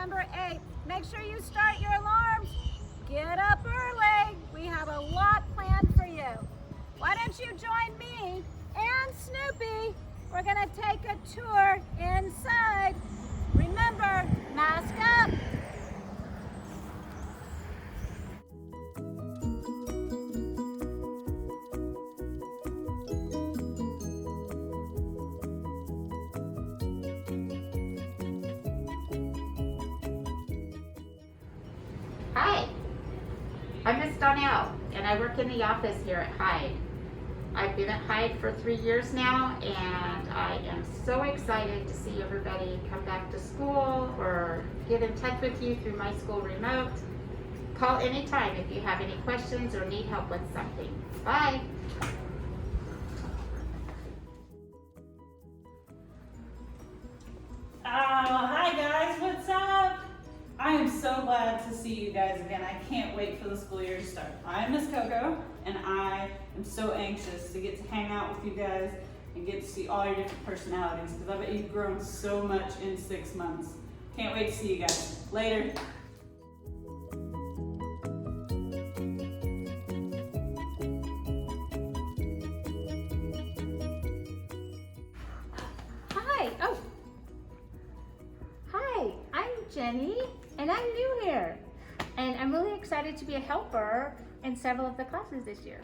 September 8th. Make sure you start your alarms. Get up early. We have a lot planned for you. Why don't you join me and Snoopy? We're gonna take a tour inside. Remember, mask up. Hi, I'm Miss Donnell, and I work in the office here at Hyde. I've been at Hyde for 3 years now, and I am so excited to see everybody come back to school or get in touch with you through my school remote. Call anytime if you have any questions or need help with something. Bye. Hi guys, what's up? I am so glad to see you guys again. I can't wait for the school year to start. I'm Miss Coco, and I am so anxious to get to hang out with you guys and get to see all your different personalities, because I bet you've grown so much in 6 months. Can't wait to see you guys. Later. Hi. Oh. Hi, I'm Jenny, and I'm new here. And I'm really excited to be a helper in several of the classes this year.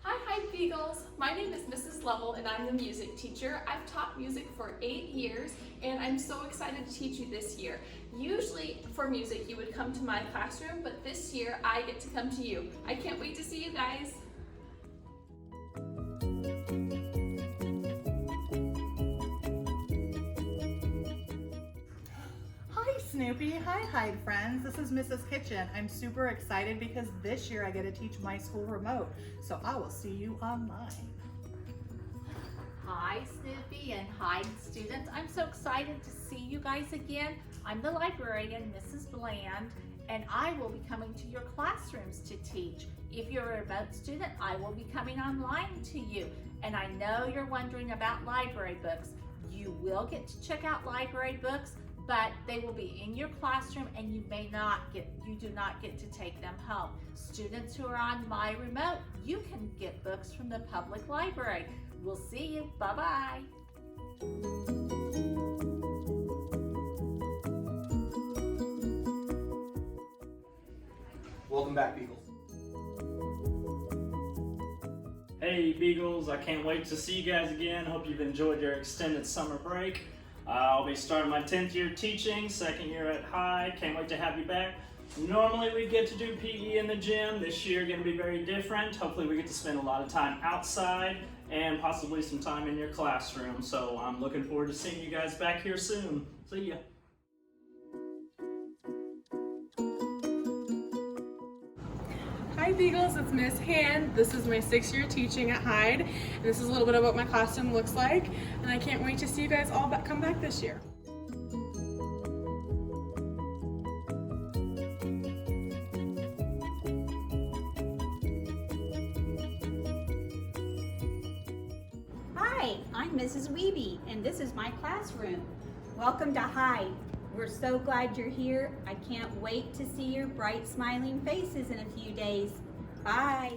Hi, Hyde Beagles. My name is Mrs. Lovell, and I'm the music teacher. I've taught music for 8 years, and I'm so excited to teach you this year. Usually for music, you would come to my classroom, but this year I get to come to you. I can't wait to see you guys. Hi Snoopy, hi Hyde friends, this is Mrs. Kitchen. I'm super excited because this year I get to teach my school remote, so I will see you online. Hi Snoopy and Hyde students. I'm so excited to see you guys again. I'm the librarian, Mrs. Bland, and I will be coming to your classrooms to teach. If you're a remote student, I will be coming online to you. And I know you're wondering about library books. You will get to check out library books, but they will be in your classroom and you do not get to take them home. Students who are on my remote, you can get books from the public library. We'll see you. Bye-bye. Welcome back, Beagles. Hey Beagles, I can't wait to see you guys again. Hope you've enjoyed your extended summer break. I'll be starting my 10th year teaching, 2nd year at Hyde. Can't wait to have you back. Normally we get to do PE in the gym. This year going to be very different. Hopefully we get to spend a lot of time outside and possibly some time in your classroom. So I'm looking forward to seeing you guys back here soon. See ya. Hi Beagles, it's Miss Hand. This is my 6th year teaching at Hyde, and this is a little bit of what my classroom looks like, and I can't wait to see you guys all come back this year. Hi, I'm Mrs. Weeby, and this is my classroom. Welcome to Hyde. We're so glad you're here. I can't wait to see your bright, smiling faces in a few days. Bye.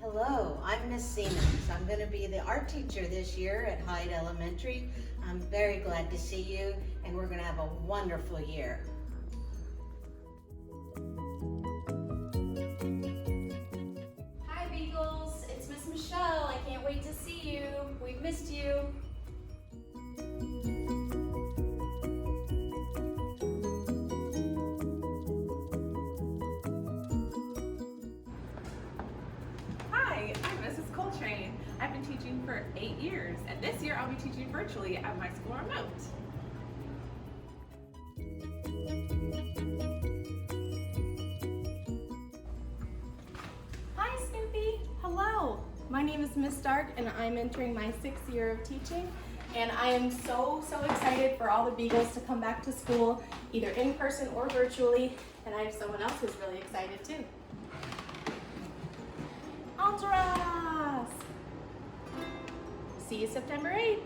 Hello, I'm Miss Siemens. I'm going to be the art teacher this year at Hyde Elementary. I'm very glad to see you, and we're going to have a wonderful year. Hi Beagles, it's Miss Michelle. I can't wait to see you. We've missed you. Hi, I'm Mrs. Coltrane. I've been teaching for 8 years, and this year I'll be teaching virtually at my school remote. Hi Snoopy, hello. My name is Miss Stark and I'm entering my 6th year of teaching, and I am so excited for all the Beagles to come back to school, either in person or virtually, and I have someone else who's really excited too. Ultras! See you September 8th.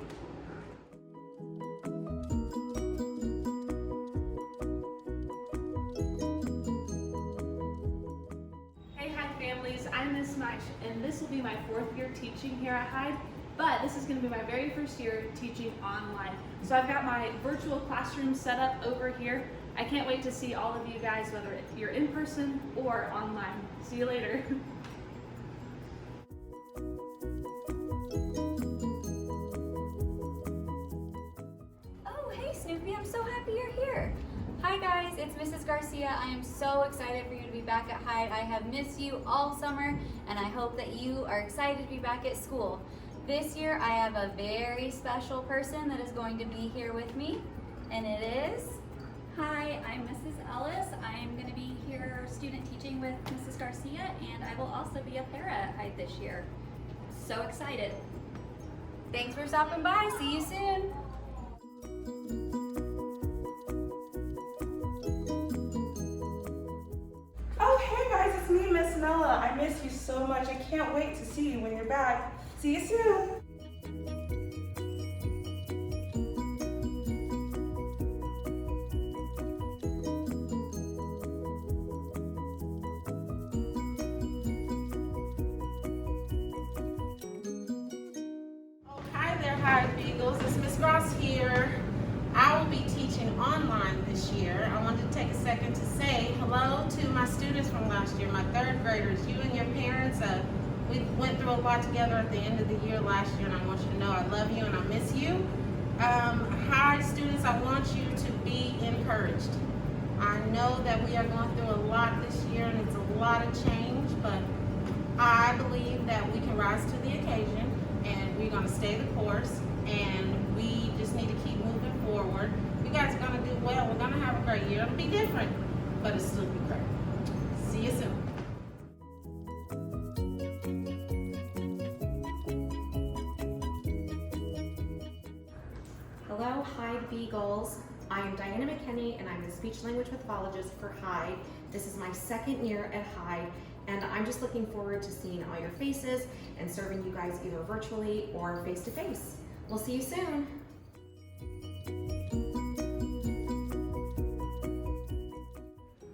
Hey Hyde families, I'm Miss Mike, and this will be my 4th year teaching here at Hyde, but this is going to be my very first year teaching online. So I've got my virtual classroom set up over here. I can't wait to see all of you guys, whether you're in person or online. See you later. Oh, hey Snoopy, I'm so happy you're here. Hi guys, it's Mrs. Garcia. I am so excited for you to be back at Hyde. I have missed you all summer, and I hope that you are excited to be back at school. This year, I have a very special person that is going to be here with me, and it is... Hi, I'm Mrs. Ellis. I'm going to be here student teaching with Mrs. Garcia, and I will also be a para at Hyde this year. So excited. Thanks for stopping by. See you soon. Oh, hey guys, it's me, Miss Nella. I miss you so much. I can't wait to see you when you're back. See you soon. Hi there, Hyde Beagles. It's Miss Ross here. I will be teaching online this year. I wanted to take a second to say hello to my students from last year, my 3rd graders. You and your parents, we went through a lot together at the end of the year last year, and I want you to know I love you and I miss you. Hyde students, I want you to be encouraged. I know that we are going through a lot this year, and it's a lot of change, but I believe that we can rise to the occasion, and we're going to stay the course, and we just need to keep moving forward. You guys are going to do well. We're going to have a great year. It'll be different, but it'll still be great. See you soon. Hello, Hyde Beagles. I am Diana McKinney, and I'm the speech language pathologist for Hyde. This is my 2nd year at Hyde, and I'm just looking forward to seeing all your faces and serving you guys either virtually or face-to-face. We'll see you soon.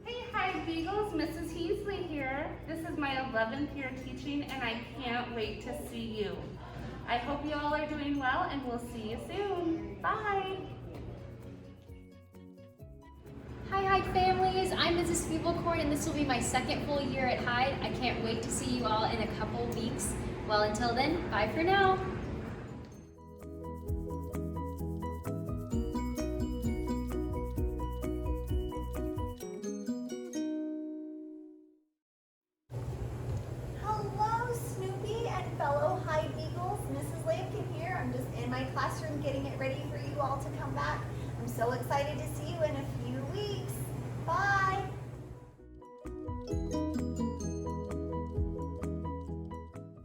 Hey Hyde Beagles, Mrs. Heasley here. This is my 11th year teaching, and I can't wait to see you. I hope you all are doing well, and we'll see you soon. Bye. Hi Hyde families, I'm Mrs. Feeblecorn, and this will be my 2nd full year at Hyde. I can't wait to see you all in a couple weeks. Well, until then, bye for now. Hello, Snoopy and fellow Hyde Beagles. Mrs. Lampkin here. I'm just in my classroom getting it ready for you all to come back. I'm so excited to see you in a few weeks. Bye.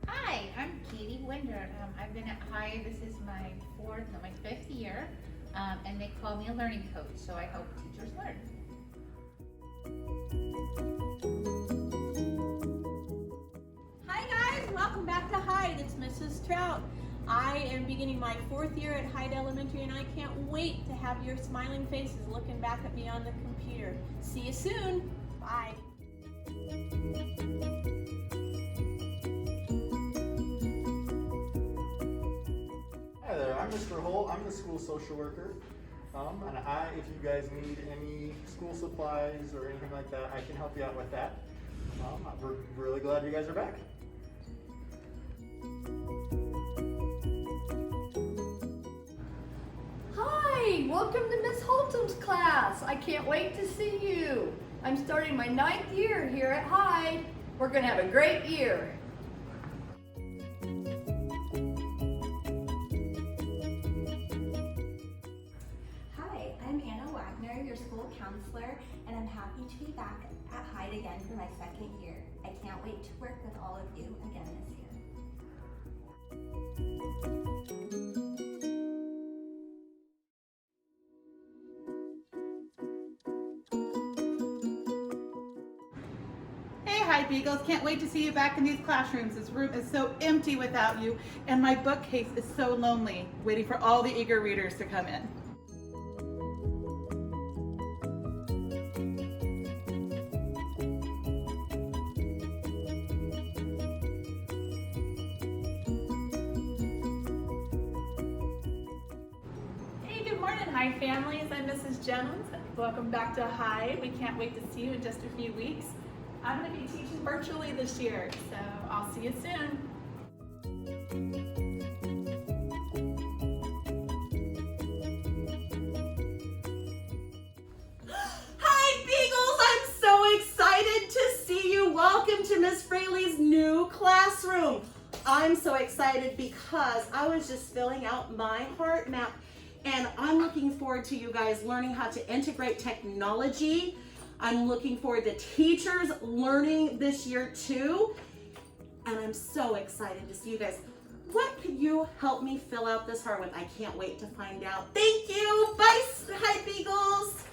Hi, I'm Katie Winder. I've been at Hyde. This is my 5th year, and they call me a learning coach, so I help teachers learn. Hi guys, welcome back to Hyde. It's Mrs. Trout. I am beginning my 4th year at Hyde Elementary, and I can't wait to have your smiling faces looking back at me on the computer. See you soon. Bye. Hi there, I'm Mr. Holt. I'm the school social worker. And if you guys need any school supplies or anything like that, I can help you out with that. We're really glad you guys are back. Hi, welcome to Miss Holtum's class. I can't wait to see you. I'm starting my 9th year here at Hyde. We're gonna have a great year. Hi, I'm Anna Wagner, your school counselor, and I'm happy to be back at Hyde again for my 2nd year. I can't wait to work with all of you again this year. Hyde Beagles. Can't wait to see you back in these classrooms. This room is so empty without you, and my bookcase is so lonely, waiting for all the eager readers to come in. Good morning, Hyde families. I'm Mrs. Jones. Welcome back to Hyde. We can't wait to see you in just a few weeks. I'm going to be teaching virtually this year, so I'll see you soon. Hi, Beagles! I'm so excited to see you. Welcome to Miss Fraley's new classroom. I'm so excited because I was just filling out my heart map, and I'm looking forward to you guys learning how to integrate technology. I'm looking forward to teachers learning this year too. And I'm so excited to see you guys. What could you help me fill out this heart with? I can't wait to find out. Thank you. Bye, Hyde Beagles.